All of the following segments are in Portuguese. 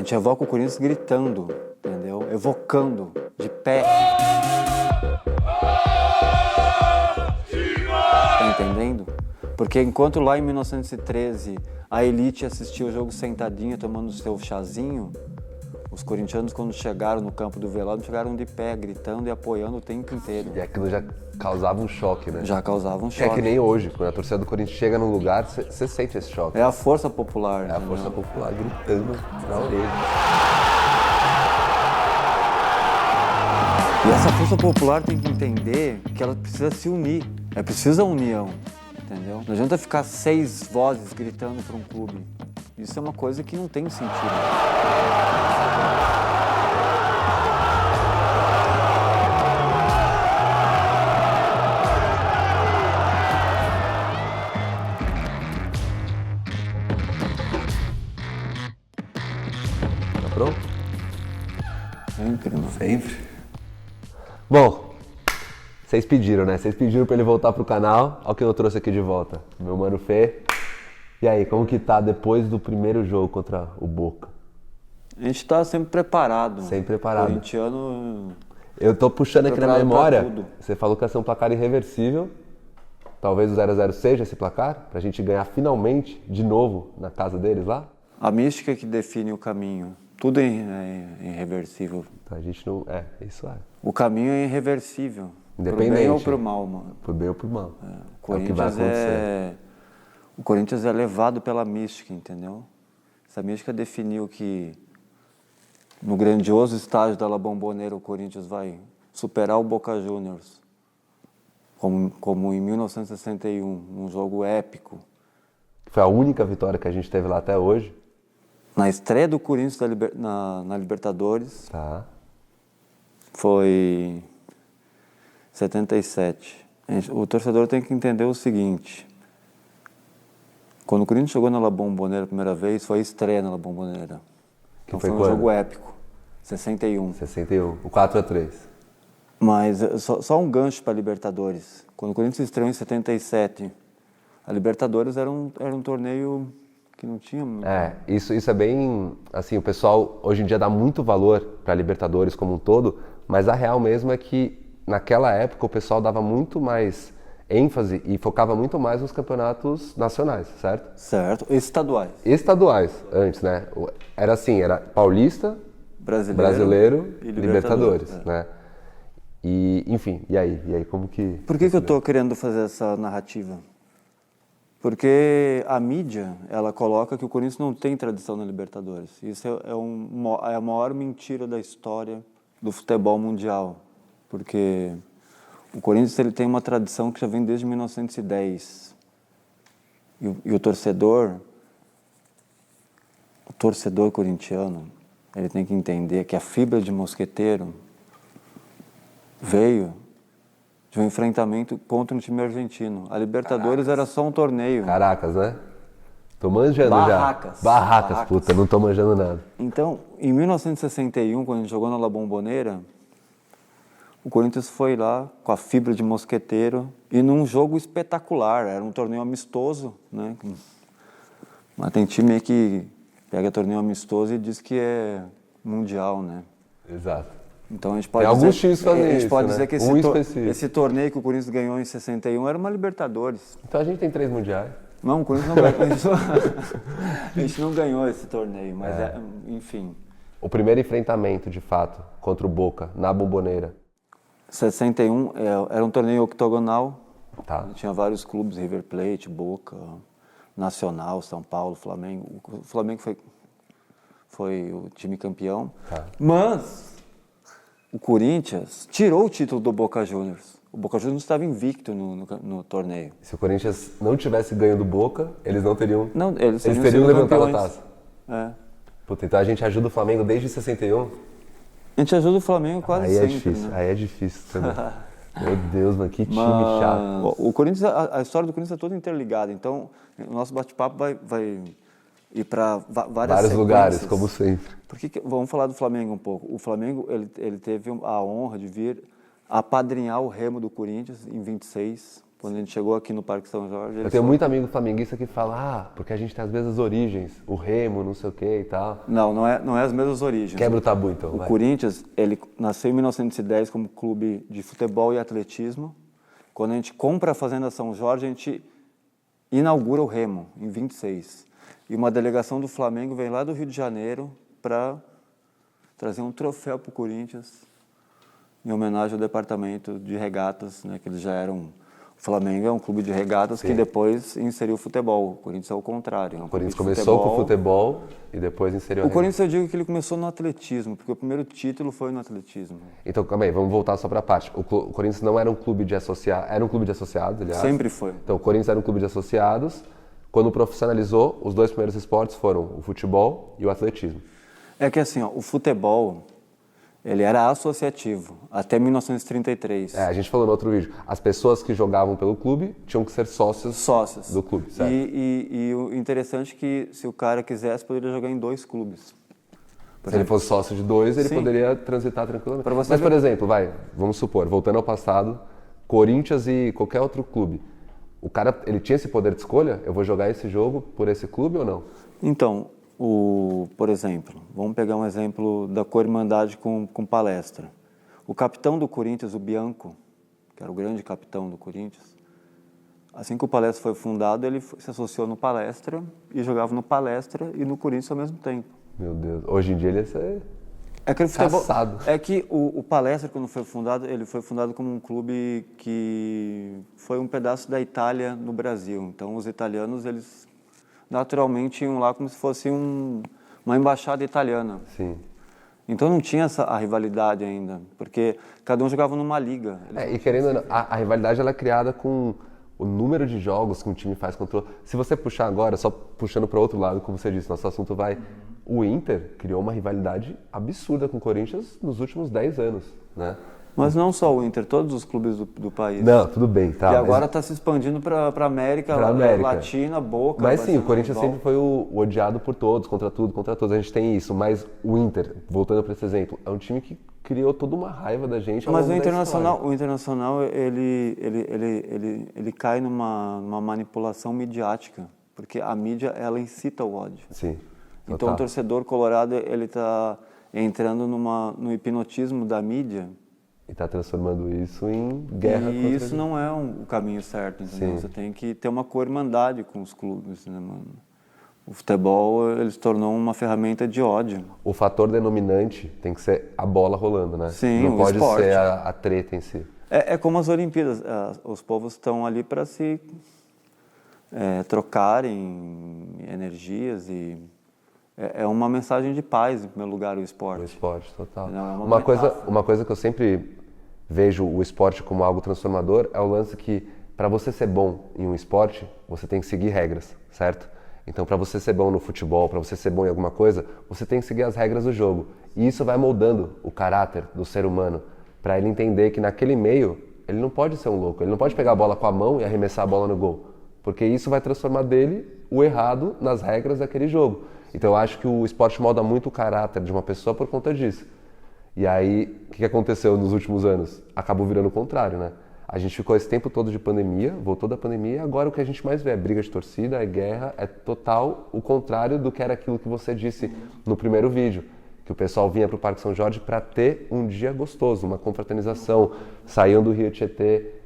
gente evoca o Corinthians gritando, entendeu? Evocando, de pé. Tá entendendo? Porque enquanto lá em 1913 a elite assistia o jogo sentadinha, tomando o seu chazinho, os corintianos, quando chegaram no campo do Velódromo, chegaram de pé, gritando e apoiando o tempo inteiro. E aquilo já causava um choque, né? Já causava um É choque. que nem hoje, quando a torcida do Corinthians chega num lugar, você sente esse choque. É a força popular. É a força popular gritando na orelha. E essa força popular tem que entender que ela precisa se unir. É preciso a união, entendeu? Não adianta ficar 6 vozes gritando para um clube. Isso é uma coisa que não tem sentido. Tá pronto? Sempre, mano. Sempre. Bom, vocês pediram, né? Vocês pediram pra ele voltar pro canal. Olha o que eu trouxe aqui de volta. Meu mano Fê. E aí, como que tá depois do primeiro jogo contra o Boca? A gente tá sempre preparado. Sempre preparado. Corintiano... Eu tô puxando aqui na Preparado pra memória. tudo. Você falou que ia ser um placar irreversível. Talvez o 0x0 seja esse placar, pra gente ganhar finalmente, de novo, na casa deles lá. A mística que define o caminho. Tudo é irreversível. Então a gente não... isso é. O caminho é irreversível. Independente. Pro bem ou pro mal, mano. Por bem ou por mal. O É o que vai acontecer. O Corinthians é levado pela mística, entendeu? Essa mística definiu que no grandioso estágio da La Bombonera o Corinthians vai superar o Boca Juniors, como em 1961, um jogo épico. Foi a única vitória que a gente teve lá até hoje. Na estreia do Corinthians na Libertadores, Tá. foi 77. O torcedor tem que entender o seguinte: quando o Corinthians chegou na La Bombonera a primeira vez, foi a estreia na La Bombonera. Então foi um quando? jogo épico, 61. 61, o 4x3. Mas só um gancho para a Libertadores. Quando o Corinthians estreou em 77, a Libertadores era um torneio que não tinha... Isso é bem... Assim, o pessoal hoje em dia dá muito valor para a Libertadores como um todo, mas a real mesmo é que naquela época o pessoal dava muito mais ênfase e focava muito mais nos campeonatos nacionais, certo? Certo. Estaduais. Estaduais, antes, né? Era assim, era Paulista, Brasileiro e Libertadores, né? E, enfim, e aí, como que... Por que eu estou querendo fazer essa narrativa? Porque a mídia, ela coloca que o Corinthians não tem tradição na Libertadores. Isso é a maior mentira da história do futebol mundial. Porque o Corinthians ele tem uma tradição que já vem desde 1910. E o torcedor corintiano, ele tem que entender que a fibra de mosqueteiro veio de um enfrentamento contra um time argentino. A Libertadores era só um torneio. Caracas, né? Tô manjando Barracas. já. Barracas, puta, não tô manjando nada. Então, em 1961, quando a gente jogou na La Bombonera, o Corinthians foi lá com a fibra de mosqueteiro e num jogo espetacular. Era um torneio amistoso, né? Mas tem time aí que pega torneio amistoso e diz que é mundial, né? Exato. Então a gente pode Tem dizer, alguns times que fazem a gente isso, pode né? dizer que esse torneio que o Corinthians ganhou em 61 era uma Libertadores. Então a gente tem 3 mundiais. Não, o Corinthians não ganhou. A gente não ganhou esse torneio, mas enfim. O primeiro enfrentamento, de fato, contra o Boca, na Bombonera. 61 era um torneio octogonal. Tá. Tinha vários clubes, River Plate, Boca, Nacional, São Paulo, Flamengo. O Flamengo foi o time campeão. Tá. Mas o Corinthians tirou o título do Boca Juniors. O Boca Juniors estava invicto no torneio. Se o Corinthians não tivesse ganho do Boca, eles não teriam... Não, eles teriam levantado campeões. a taça. Puta, então a gente ajuda o Flamengo desde 61? A gente ajuda o Flamengo quase aí sempre. É difícil, né? Aí é difícil também. Meu Deus, mano, que time chato. O Corinthians, a história do Corinthians é toda interligada. Então, o nosso bate-papo vai ir para vários lugares, como sempre. Vamos falar do Flamengo um pouco. O Flamengo ele teve a honra de vir apadrinhar o Remo do Corinthians em 26. Quando a gente chegou aqui no Parque São Jorge... Eu tenho muito amigo flamenguista que fala, porque a gente tem as mesmas origens, o Remo, não sei o que e tal. Não é as mesmas origens. Quebra o tabu, então. O Corinthians, ele nasceu em 1910 como clube de futebol e atletismo. Quando a gente compra a Fazenda São Jorge, a gente inaugura o Remo, em 26. E uma delegação do Flamengo vem lá do Rio de Janeiro para trazer um troféu para o Corinthians, em homenagem ao departamento de regatas, né, que eles já eram... O Flamengo é um clube de regatas que depois inseriu o futebol. O Corinthians é o contrário. O Corinthians começou com o futebol e depois inseriu o Corinthians, eu digo que ele começou no atletismo, porque o primeiro título foi no atletismo. Então, calma aí, vamos voltar só para a parte. O Corinthians não era um clube de associados, era um clube de associados, aliás. Sempre foi. Então, o Corinthians era um clube de associados. Quando profissionalizou, os dois primeiros esportes foram o futebol e o atletismo. É que assim, o futebol... Ele era associativo, até 1933. A gente falou no outro vídeo, as pessoas que jogavam pelo clube tinham que ser sócios do clube, certo? E o interessante é que se o cara quisesse, poderia jogar em 2 clubes. Se ele fosse sócio de 2, ele poderia transitar tranquilamente. Mas, por exemplo, vamos supor, voltando ao passado, Corinthians e qualquer outro clube. O cara, ele tinha esse poder de escolha? Eu vou jogar esse jogo por esse clube ou não? Então, por exemplo, vamos pegar um exemplo da co-irmandade com Palestra. O capitão do Corinthians, o Bianco, que era o grande capitão do Corinthians, assim que o Palestra foi fundado, ele se associou no Palestra e jogava no Palestra e no Corinthians ao mesmo tempo. Meu Deus, hoje em dia ele ia ser caçado. É que o Palestra, quando foi fundado, ele foi fundado como um clube que foi um pedaço da Itália no Brasil. Então, os italianos, eles... naturalmente iam lá como se fosse uma embaixada italiana. Sim. Então não tinha a rivalidade ainda, porque cada um jogava numa liga. E querendo ou não, a rivalidade ela é criada com o número de jogos que um time faz contra o outro. Se você puxar agora, só puxando para o outro lado, como você disse, nosso assunto vai... O Inter criou uma rivalidade absurda com o Corinthians nos últimos 10 anos, né? Mas não só o Inter, todos os clubes do país. Não, tudo bem, tá. E agora está se expandindo para a América Latina, Boca... Mas sim, o Corinthians sempre foi o odiado por todos, contra tudo, contra todos. A gente tem isso, mas o Inter, voltando para esse exemplo, é um time que criou toda uma raiva da gente. Mas o Internacional ele cai numa manipulação midiática, porque a mídia, ela incita o ódio. Sim. Então total. o torcedor colorado, ele está entrando no hipnotismo da mídia. E está transformando isso em guerra. E isso não é o caminho certo, entendeu? Você tem que ter uma co-irmandade com os clubes, né, mano? O futebol, ele se tornou uma ferramenta de ódio. O fator denominante tem que ser a bola rolando, né? Sim, não pode esporte. ser a treta em si. É como as Olimpíadas, os povos estão ali para se trocarem energias e... É uma mensagem de paz, em primeiro lugar, o esporte. O esporte, total. Não, uma coisa que eu sempre vejo o esporte como algo transformador é o lance que, para você ser bom em um esporte, você tem que seguir regras, certo? Então, para você ser bom no futebol, para você ser bom em alguma coisa, você tem que seguir as regras do jogo. E isso vai moldando o caráter do ser humano, para ele entender que naquele meio, ele não pode ser um louco, ele não pode pegar a bola com a mão e arremessar a bola no gol, porque isso vai transformar dele o errado nas regras daquele jogo. Então eu acho que o esporte molda muito o caráter de uma pessoa por conta disso. E aí, o que aconteceu nos últimos anos? Acabou virando o contrário, né? A gente ficou esse tempo todo de pandemia, voltou da pandemia, e agora o que a gente mais vê é briga de torcida, é guerra, é total o contrário do que era aquilo que você disse no primeiro vídeo. Que o pessoal vinha para o Parque São Jorge para ter um dia gostoso, uma confraternização, saíam do Rio Tietê,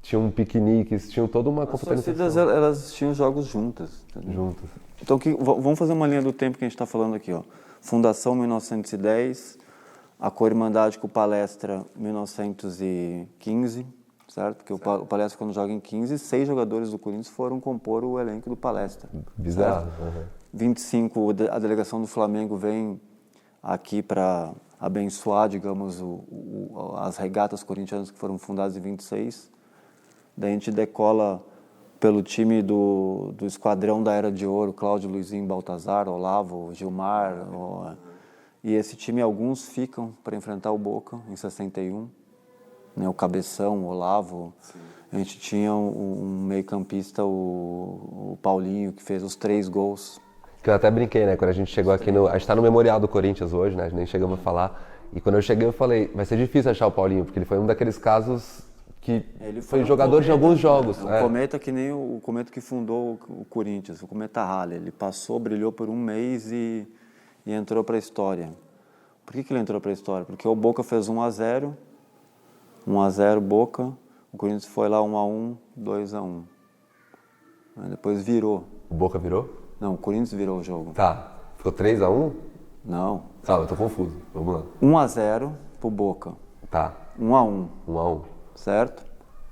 tinham piqueniques, tinham toda uma confraternização. As torcidas, elas tinham jogos juntas. Entendeu? Juntas. Então, vamos fazer uma linha do tempo que a gente está falando aqui, ó. Fundação 1910, a co-irmandade com o Palestra 1915, certo? Porque o Palestra, quando joga em 15, 6 jogadores do Corinthians foram compor o elenco do Palestra. Bizarro. Uhum. 25, a delegação do Flamengo vem aqui para abençoar, digamos, as regatas corintianas que foram fundadas em 26. Daí a gente decola pelo time do esquadrão da Era de Ouro, Cláudio, Luizinho, Baltazar, Olavo, Gilmar. E esse time, alguns ficam para enfrentar o Boca em 61. Né, o Cabeção, o Olavo. Sim. A gente tinha um meio-campista, o Paulinho, que fez os 3 gols. Que eu até brinquei, né? Quando a gente chegou aqui a gente tá no Memorial do Corinthians hoje, né? A gente nem chegamos a falar. E quando eu cheguei, eu falei, vai ser difícil achar o Paulinho, porque ele foi um daqueles casos que Ele foi um jogador de cometa, alguns jogos. Um cometa que nem o cometa que fundou o Corinthians, o cometa Halley. Ele passou, brilhou por um mês e entrou para a história. Por que ele entrou para a história? Porque o Boca fez 1-0, 1-0 Boca, o Corinthians foi lá 1-1, 2-1. Aí depois virou. O Boca virou? Não, o Corinthians virou o jogo. Tá. Ficou 3-1? Não. Tá, eu tô confuso. Vamos lá. 1-0 pro Boca. Tá. 1-1. 1-1. Certo?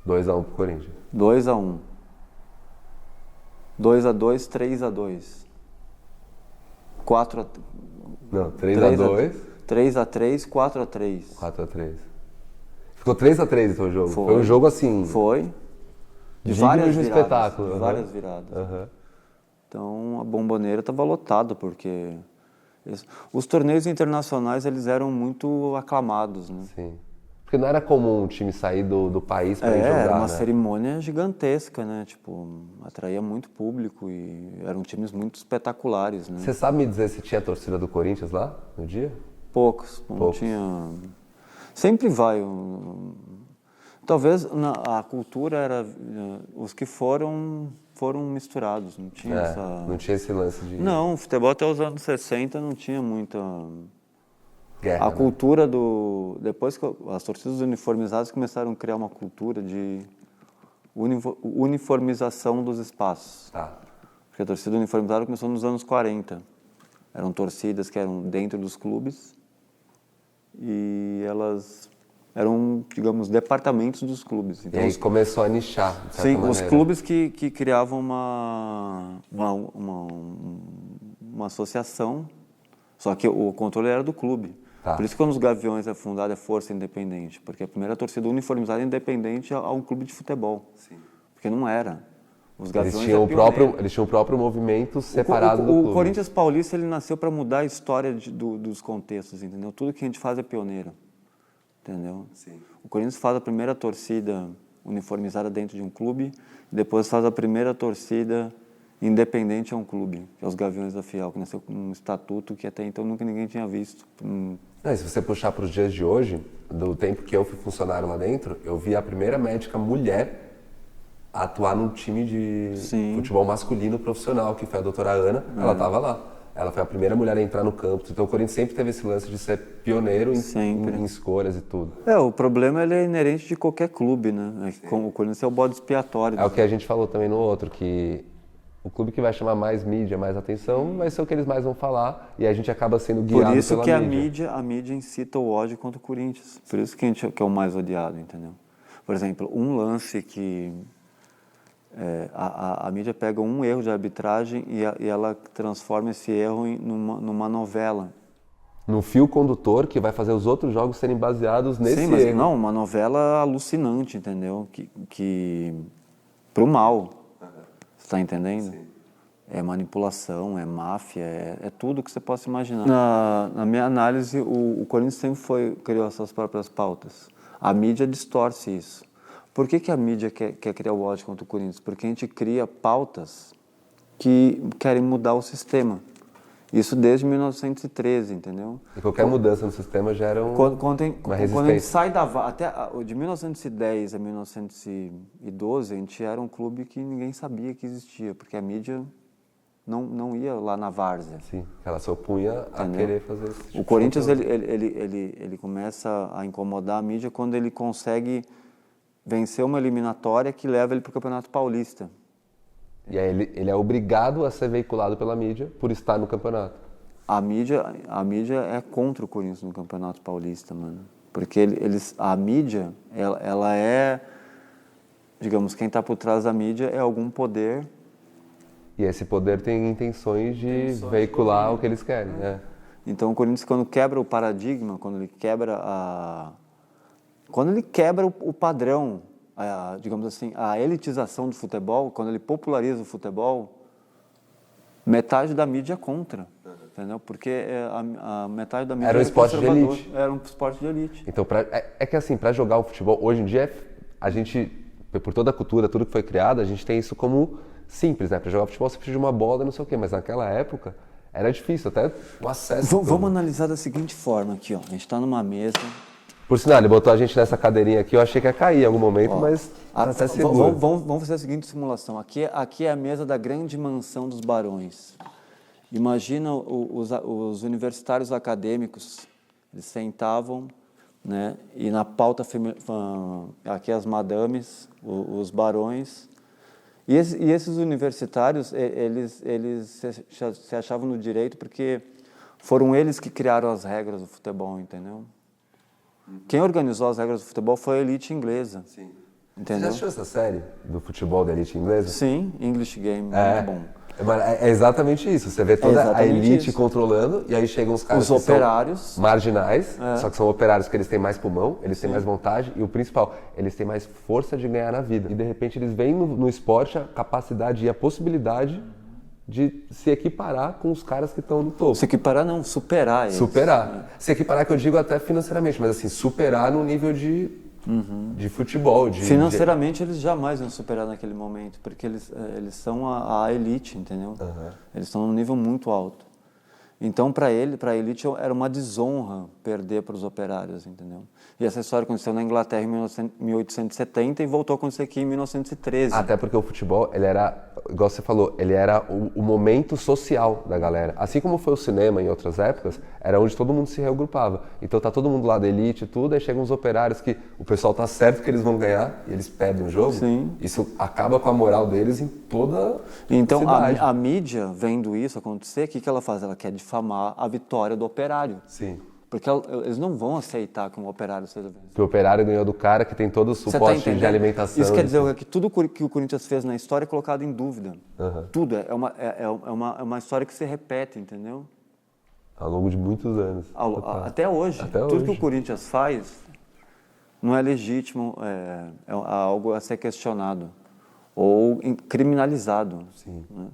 2-1 pro Corinthians. 2-1. 2-2, 3-2. 4-3. Não, 3-2. 3-3, 4-3. 4-3. Ficou 3-3 então o jogo. Foi. Foi um jogo assim. Foi. De digno várias de um viradas. espetáculo. De várias viradas. Uhum. Então a Bombonera estava lotado, porque os torneios internacionais eles eram muito aclamados, né? Sim. Porque não era comum um time sair do país para ir jogar, era uma né? cerimônia gigantesca, né? Tipo, atraía muito público e eram times muito espetaculares, né? Você sabe me dizer se tinha torcida do Corinthians lá no dia? Poucos, não tinha... Sempre vai. Talvez a cultura era... Os que foram misturados, não tinha essa... Não tinha esse lance de... Não, o futebol até os anos 60 não tinha muita... Guerra, A cultura do... Depois que as torcidas uniformizadas começaram a criar uma cultura de uniformização dos espaços. Tá. Porque a torcida uniformizada começou nos anos 40. Eram torcidas que eram dentro dos clubes e elas eram, digamos, departamentos dos clubes. Então, E aí começou a nichar, de certa sim, maneira. os clubes que criavam uma associação, só que o controle era do clube. Tá. Por isso que quando os Gaviões é fundado é Força Independente, porque a primeira torcida uniformizada é independente a um clube de futebol. Sim. Porque não era. Os Gaviões Eles tinham o próprio movimento separado do clube. O Corinthians Paulista ele nasceu para mudar a história dos contextos, entendeu? Tudo que a gente faz é pioneiro, entendeu? Sim. O Corinthians faz a primeira torcida uniformizada dentro de um clube, e depois faz a primeira torcida independente a um clube, que é os Gaviões da Fiel, que nasceu com um estatuto que até então nunca ninguém tinha visto. Se você puxar para os dias de hoje, do tempo que eu fui funcionário lá dentro, eu vi a primeira médica mulher a atuar num time de futebol masculino profissional, que foi a doutora Ana. Ela estava lá. Ela foi a primeira mulher a entrar no campo. Então o Corinthians sempre teve esse lance de ser pioneiro em escolhas e tudo. O problema ele é inerente de qualquer clube, né? O Corinthians é o bode expiatório. É o que a gente falou também no outro, que o clube que vai chamar mais mídia, mais atenção, vai ser o que eles mais vão falar e a gente acaba sendo guiado pela mídia. Por isso que a mídia incita o ódio contra o Corinthians. Por isso que é o mais odiado, entendeu? Por exemplo, um lance que a mídia pega um erro de arbitragem e ela transforma esse erro numa novela. No fio condutor que vai fazer os outros jogos serem baseados nesse erro. Sim, mas não, uma novela alucinante, entendeu? Que pro mal. Você está entendendo? Sim. É manipulação, é máfia, é tudo que você possa imaginar. Na minha análise, o Corinthians sempre criou as suas próprias pautas. A mídia distorce isso. Por que a mídia quer criar o ódio contra o Corinthians? Porque a gente cria pautas que querem mudar o sistema. Isso desde 1913, entendeu? E qualquer mudança no sistema gera uma resistência. Quando a gente sai até de 1910 a 1912, a gente era um clube que ninguém sabia que existia, porque a mídia não ia lá na várzea. Sim, ela se opunha a querer fazer isso. O Corinthians ele começa a incomodar a mídia quando ele consegue vencer uma eliminatória que leva ele para o Campeonato Paulista. E aí ele é obrigado a ser veiculado pela mídia por estar no campeonato. A mídia é contra o Corinthians no Campeonato Paulista, mano. Porque a mídia, ela é... Digamos, quem está por trás da mídia é algum poder. E esse poder tem intenções de veicular o que eles querem, né? Então o Corinthians, quando quebra o paradigma, quando ele quebra o padrão, digamos assim, a elitização do futebol, quando ele populariza o futebol, metade da mídia é contra, entendeu? Porque a metade da mídia era um esporte de elite. Era um esporte de elite. Então, que assim, para jogar o futebol, hoje em dia, a gente, por toda a cultura, tudo que foi criado, a gente tem isso como simples, né? Para jogar futebol você precisa de uma bola, não sei o quê, mas naquela época era difícil, até o acesso. Vamos analisar da seguinte forma aqui, ó. A gente está numa mesa, Por sinal, ele botou a gente nessa cadeirinha aqui, eu achei que ia cair em algum momento, mas tá até seguro. Vamos fazer a seguinte simulação. Aqui é a mesa da grande mansão dos barões. Imagina os universitários acadêmicos, eles sentavam, né, e na pauta, aqui as madames, os barões, e esses universitários, eles se achavam no direito porque foram eles que criaram as regras do futebol, entendeu? Quem organizou as regras do futebol foi a elite inglesa. Sim. Entendeu? Você já assistiu essa série do futebol da elite inglesa? Sim, English Game, muito bom. É exatamente isso. Você vê toda a elite controlando e aí chegam os caras os operários são marginais, só que são operários que eles têm mais pulmão, eles têm mais vontade e o principal, eles têm mais força de ganhar na vida. E de repente eles veem no esporte a capacidade e a possibilidade de se equiparar com os caras que estão no topo. Se equiparar não, superar eles. Superar. Se equiparar que eu digo até financeiramente, mas assim, superar no nível de futebol. Financeiramente eles jamais vão superar naquele momento, porque eles são a elite, entendeu? Eles estão num nível muito alto. Então, para a elite, era uma desonra perder para os operários, entendeu? E essa história aconteceu na Inglaterra em 1870 e voltou a acontecer aqui em 1913. Até porque o futebol, ele era, igual você falou, ele era o momento social da galera. Assim como foi o cinema em outras épocas, era onde todo mundo se reagrupava. Então tá todo mundo lá da elite e tudo, aí chegam os operários que o pessoal tá certo que eles vão ganhar e eles perdem o jogo. Sim. Isso acaba com a moral deles em toda então, cidade. a mídia, vendo isso acontecer, o que ela faz? Ela quer difamar a vitória do operário. Sim. Porque eles não vão aceitar que um operário seja vencido. Que o operário ganhou do cara que tem todo o suporte de alimentação. Isso quer dizer que tudo que o Corinthians fez na história é colocado em dúvida. Tudo. É uma história que se repete, entendeu? Ao longo de muitos anos. Até hoje. Tudo que o Corinthians faz não é legítimo, é algo a ser questionado ou criminalizado. Sim. Né?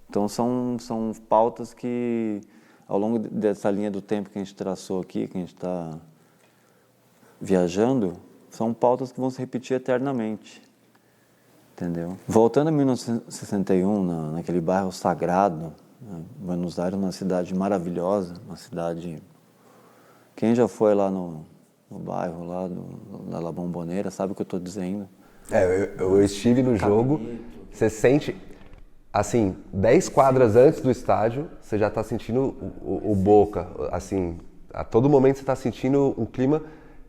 Então são pautas que, ao longo dessa linha do tempo que a gente traçou aqui, que a gente está viajando, são pautas que vão se repetir eternamente, entendeu? Voltando a 1961, naquele bairro sagrado, né? Buenos Aires, uma cidade maravilhosa, uma cidade... Quem já foi lá no bairro lá da La Bombonera sabe o que eu estou dizendo. Eu estive no jogo, você sente... Assim, 10 quadras antes do estádio, você já está sentindo o Boca, assim, a todo momento você está sentindo um clima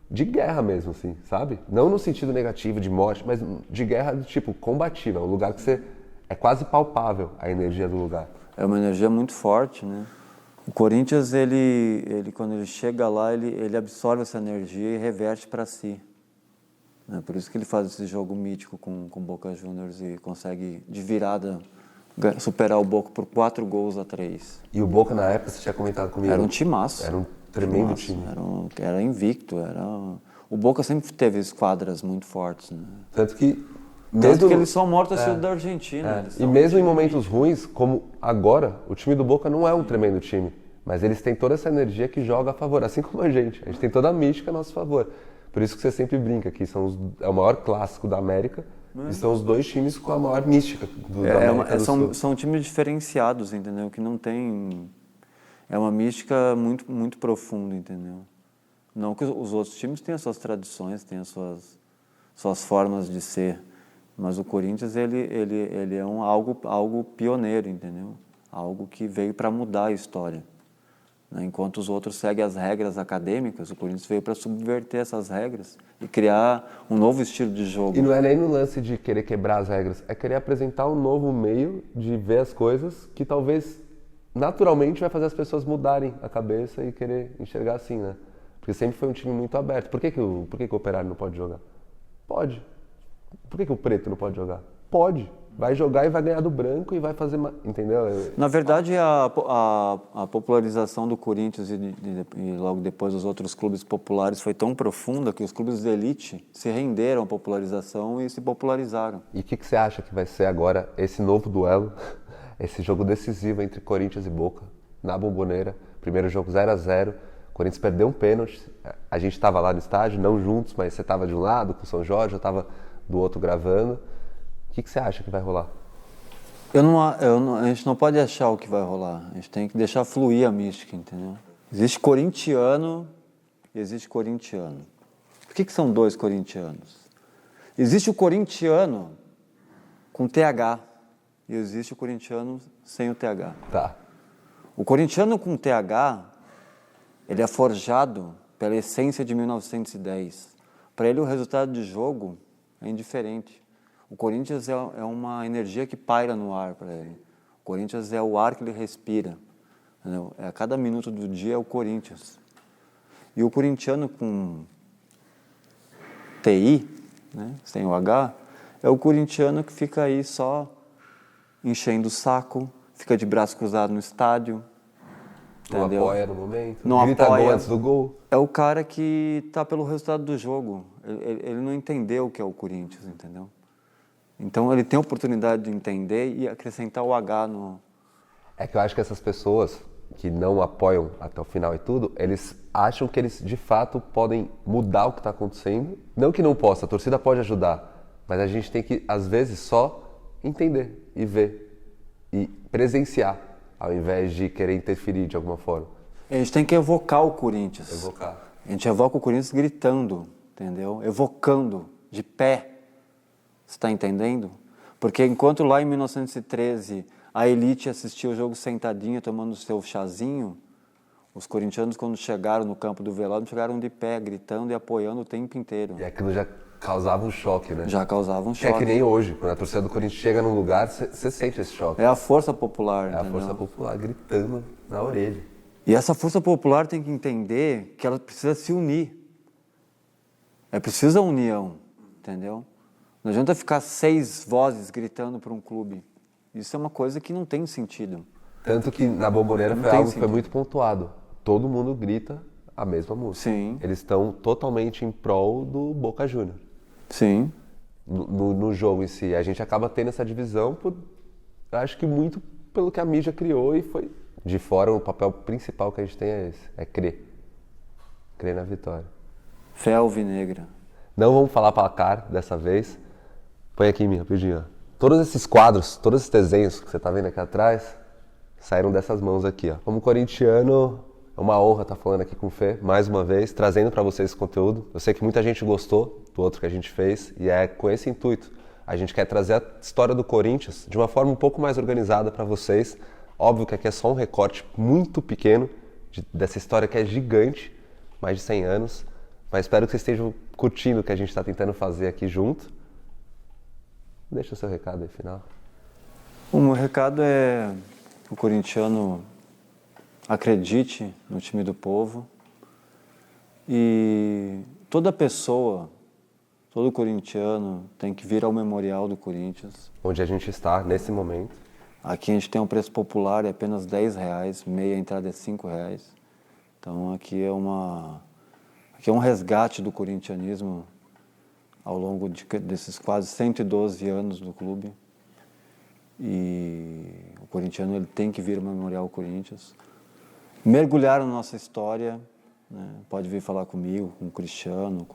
de guerra mesmo, assim, sabe? Não no sentido negativo, de morte, mas de guerra do tipo combativa, um lugar que é quase palpável a energia do lugar. É uma energia muito forte, né? O Corinthians, ele quando ele chega lá, ele absorve essa energia e reverte para si. Né? Por isso que ele faz esse jogo mítico com Boca Juniors e consegue, de virada, superar o Boca por 4-3. E o Boca, na época, você tinha comentado comigo... Era um timaço. Era um tremendo time. Era invicto. O Boca sempre teve esquadras muito fortes. Né? Tanto que eles são mortos da Argentina. E mesmo em momentos ruins, como agora, o time do Boca não é um tremendo time. Mas eles têm toda essa energia que joga a favor, assim como a gente. A gente tem toda a mística a nosso favor. Por isso que você sempre brinca que é o maior clássico da América. E são os dois times com a maior mística da América do Sul. São times diferenciados, entendeu? Que não tem... É uma mística muito, muito profunda, entendeu? Não que os outros times tenham as suas tradições, tenham as suas formas de ser. Mas o Corinthians, ele é algo pioneiro, entendeu? Algo que veio para mudar a história. Enquanto os outros seguem as regras acadêmicas, o Corinthians veio para subverter essas regras e criar um novo estilo de jogo. E não é nem no lance de querer quebrar as regras, é querer apresentar um novo meio de ver as coisas que talvez naturalmente vai fazer as pessoas mudarem a cabeça e querer enxergar assim, né? Porque sempre foi um time muito aberto. Por que o Operário não pode jogar? Pode. Por que o Preto não pode jogar? Pode. Vai jogar e vai ganhar do branco e vai fazer... Entendeu? Na verdade, a popularização do Corinthians e logo depois dos outros clubes populares foi tão profunda que os clubes de elite se renderam à popularização e se popularizaram. E o que você acha que vai ser agora esse novo duelo, esse jogo decisivo entre Corinthians e Boca, na Bombonera? Primeiro jogo 0-0, o Corinthians perdeu um pênalti, a gente estava lá no estádio, não juntos, mas você estava de um lado com o São Jorge, eu estava do outro gravando. O que você acha que vai rolar? A gente não pode achar o que vai rolar. A gente tem que deixar fluir a mística, entendeu? Existe corintiano e existe corintiano. Por que são dois corintianos? Existe o corintiano com TH e existe o corintiano sem o TH. Tá. O corintiano com TH, ele é forjado pela essência de 1910. Para ele, o resultado de jogo é indiferente. O Corinthians é uma energia que paira no ar para ele. O Corinthians é o ar que ele respira. Entendeu? A cada minuto do dia é o Corinthians. E o corintiano com TI, né, sem o H, é o corintiano que fica aí só enchendo o saco, fica de braço cruzado no estádio. Não Entendeu? apoia no momento, Não grita apoia. gol antes do gol. É o cara que está pelo resultado do jogo. Ele não entendeu o que é o Corinthians, entendeu? Então ele tem a oportunidade de entender e acrescentar o H no... É que eu acho que essas pessoas que não apoiam até o final e tudo, eles acham que eles de fato podem mudar o que está acontecendo. Não que não possa, a torcida pode ajudar, mas a gente tem que, às vezes, só entender e ver e presenciar, ao invés de querer interferir de alguma forma. A gente tem que evocar o Corinthians. Evocar. A gente evoca o Corinthians gritando, entendeu? Evocando, de pé. Você está entendendo? Porque enquanto lá em 1913 a elite assistia o jogo sentadinha, tomando o seu chazinho, os corintianos, quando chegaram no campo do Velódromo, chegaram de pé, gritando e apoiando o tempo inteiro. E aquilo já causava um choque, né? Já causava um choque. É que nem hoje, quando a torcida do Corinthians chega num lugar, você sente esse choque. É a força popular, É a entendeu? força popular gritando na orelha. E essa força popular tem que entender que ela precisa se unir. É preciso a união, entendeu? Não adianta ficar 6 vozes gritando para um clube. Isso é uma coisa que não tem sentido. Tanto que na Bombonera Não foi tem algo que foi sentido. muito pontuado. Todo mundo grita a mesma música. Sim. Eles estão totalmente em prol do Boca Juniors. Sim. No jogo em si. A gente acaba tendo essa divisão, acho que muito pelo que a mídia criou e foi de fora. O papel principal que a gente tem é esse, é crer. Crer na vitória. Fé alvinegra. Não vamos falar placar dessa vez. Põe aqui em mim, rapidinho. Ó. Todos esses quadros, todos esses desenhos que você está vendo aqui atrás, saíram dessas mãos aqui. Ó. Como corintiano, é uma honra estar falando aqui com o Fê, mais uma vez, trazendo para vocês esse conteúdo. Eu sei que muita gente gostou do outro que a gente fez e é com esse intuito. A gente quer trazer a história do Corinthians de uma forma um pouco mais organizada para vocês. Óbvio que aqui é só um recorte muito pequeno dessa história que é gigante, mais de 100 anos. Mas espero que vocês estejam curtindo o que a gente está tentando fazer aqui junto. Deixa o seu recado aí, final. O meu recado é: o corintiano acredite no time do povo e toda pessoa, todo corintiano tem que vir ao Memorial do Corinthians. Onde a gente está nesse momento. Aqui a gente tem um preço popular, é apenas R$10, meia entrada é R$5. Então aqui é um resgate do corintianismo ao longo desses quase 112 anos do clube. E o corintiano ele tem que vir ao Memorial Corinthians, mergulhar na nossa história, né? Pode vir falar comigo, com o Cristiano,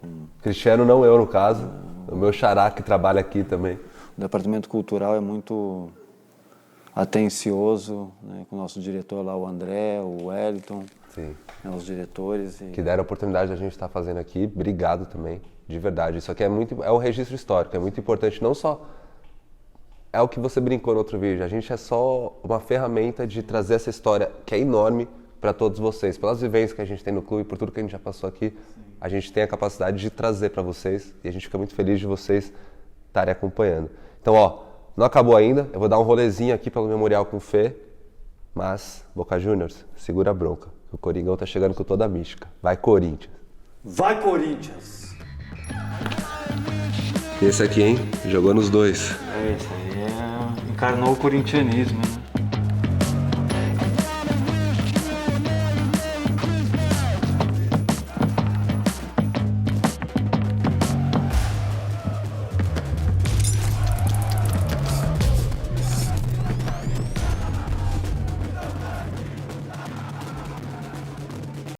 Cristiano não eu, no caso, o meu xará que trabalha aqui também. O departamento cultural é muito atencioso, né? Com o nosso diretor lá, o André, o Wellington, Sim. né? Os diretores. Que deram a oportunidade da gente estar fazendo aqui. Obrigado também, de verdade. Isso aqui é um registro histórico, é muito importante, não só... É o que você brincou no outro vídeo, a gente é só uma ferramenta de trazer essa história que é enorme para todos vocês. Pelas vivências que a gente tem no clube, por tudo que a gente já passou aqui, a gente tem a capacidade de trazer para vocês e a gente fica muito feliz de vocês estarem acompanhando. Então, ó, não acabou ainda, eu vou dar um rolezinho aqui pelo Memorial com o Fê, mas, Boca Juniors, segura a bronca, o Coringão tá chegando com toda a mística. Vai, Corinthians! Vai, Corinthians! Esse aqui, hein? Jogou nos dois. Isso aí encarnou o corintianismo, né?